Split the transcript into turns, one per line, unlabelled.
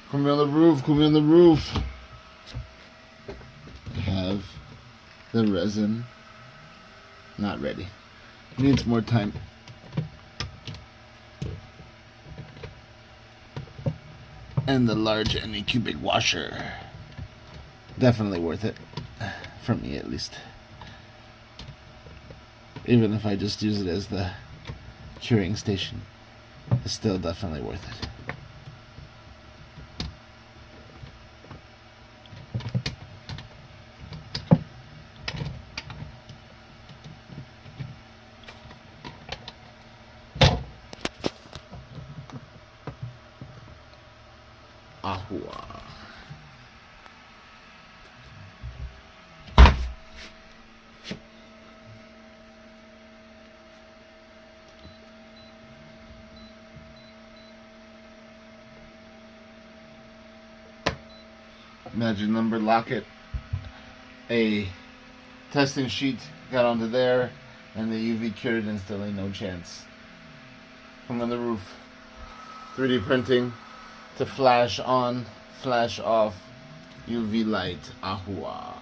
Come on the roof, come on the roof. Have the resin not ready. Needs more time. And the large Anycubic washer. Definitely worth it. For me at least. Even if I just use it as the curing station, it's still definitely worth it. AHUAA. Magic number locket. A testing sheet got onto there, and the UV cured instantly, no chance. Come on the roof. 3D printing to flash on, flash off, UV light, AHUAA.